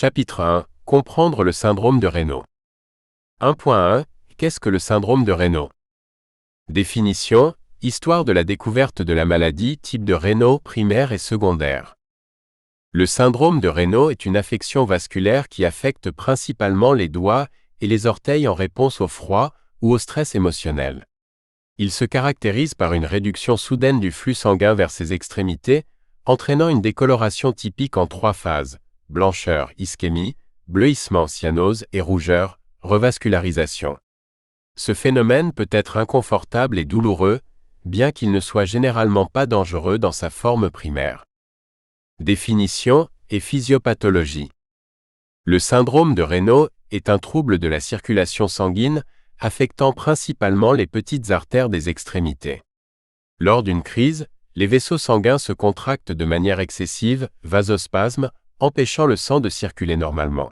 Chapitre 1. Comprendre le syndrome de Raynaud. 1.1. Qu'est-ce que le syndrome de Raynaud? Définition. Histoire de la découverte de la maladie, type de Raynaud, primaire et secondaire. Le syndrome de Raynaud est une affection vasculaire qui affecte principalement les doigts et les orteils en réponse au froid ou au stress émotionnel. Il se caractérise par une réduction soudaine du flux sanguin vers ses extrémités, entraînant une décoloration typique en 3 phases: blancheur, ischémie, bleuissement, cyanose et rougeur, revascularisation. Ce phénomène peut être inconfortable et douloureux, bien qu'il ne soit généralement pas dangereux dans sa forme primaire. Définition et physiopathologie. Le syndrome de Raynaud est un trouble de la circulation sanguine affectant principalement les petites artères des extrémités. Lors d'une crise, les vaisseaux sanguins se contractent de manière excessive, vasospasme, empêchant le sang de circuler normalement.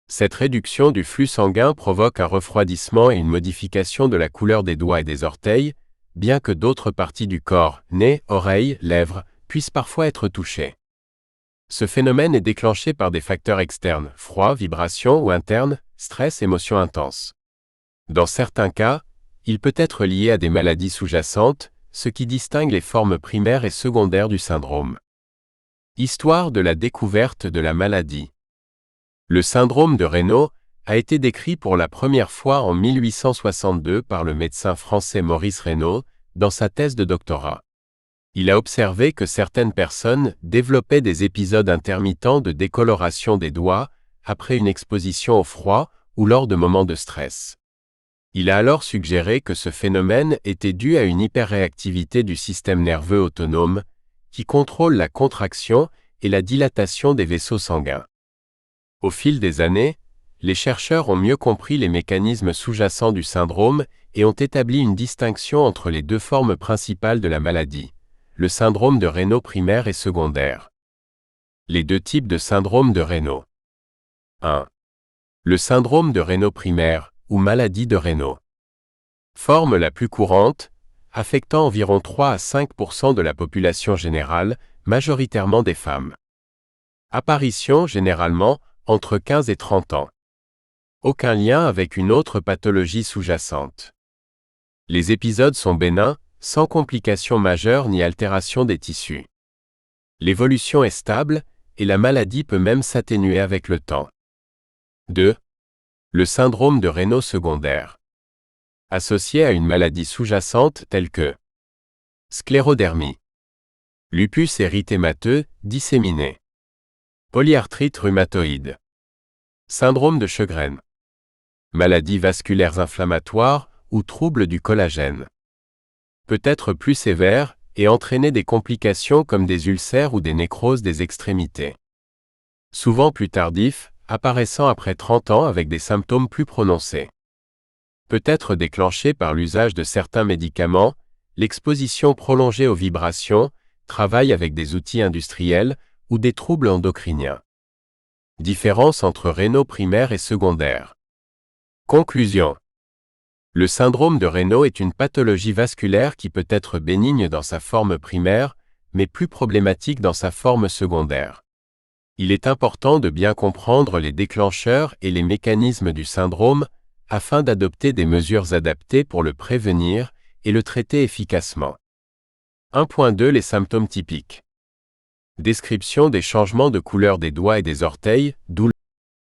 Cette réduction du flux sanguin provoque un refroidissement et une modification de la couleur des doigts et des orteils, bien que d'autres parties du corps, nez, oreilles, lèvres, puissent parfois être touchées. Ce phénomène est déclenché par des facteurs externes, froid, vibration, ou internes, stress, émotions intenses. Dans certains cas, il peut être lié à des maladies sous-jacentes, ce qui distingue les formes primaires et secondaires du syndrome. Histoire de la découverte de la maladie. Le syndrome de Raynaud a été décrit pour la première fois en 1862 par le médecin français Maurice Raynaud dans sa thèse de doctorat. Il a observé que certaines personnes développaient des épisodes intermittents de décoloration des doigts après une exposition au froid ou lors de moments de stress. Il a alors suggéré que ce phénomène était dû à une hyperréactivité du système nerveux autonome qui contrôle la contraction et la dilatation des vaisseaux sanguins. Au fil des années, les chercheurs ont mieux compris les mécanismes sous-jacents du syndrome et ont établi une distinction entre les 2 formes principales de la maladie, le syndrome de Raynaud primaire et secondaire. Les 2 types de syndrome de Raynaud. 1. Le syndrome de Raynaud primaire, ou maladie de Raynaud. Forme la plus courante, affectant environ 3 à 5% de la population générale, majoritairement des femmes. Apparition généralement entre 15 et 30 ans. Aucun lien avec une autre pathologie sous-jacente. Les épisodes sont bénins, sans complications majeures ni altération des tissus. L'évolution est stable, et la maladie peut même s'atténuer avec le temps. 2. Le syndrome de Raynaud secondaire. Associé à une maladie sous-jacente telle que sclérodermie, lupus érythémateux disséminé, polyarthrite rhumatoïde, syndrome de Sjögren, maladies vasculaires inflammatoires ou troubles du collagène. Peut être plus sévère et entraîner des complications comme des ulcères ou des nécroses des extrémités. Souvent plus tardif, apparaissant après 30 ans avec des symptômes plus prononcés. Peut être déclenché par l'usage de certains médicaments, l'exposition prolongée aux vibrations, travail avec des outils industriels ou des troubles endocriniens. Différence entre Raynaud primaire et secondaire. Conclusion. Le syndrome de Raynaud est une pathologie vasculaire qui peut être bénigne dans sa forme primaire, mais plus problématique dans sa forme secondaire. Il est important de bien comprendre les déclencheurs et les mécanismes du syndrome afin d'adopter des mesures adaptées pour le prévenir et le traiter efficacement. 1.2 Les symptômes typiques. Description des changements de couleur des doigts et des orteils, douleur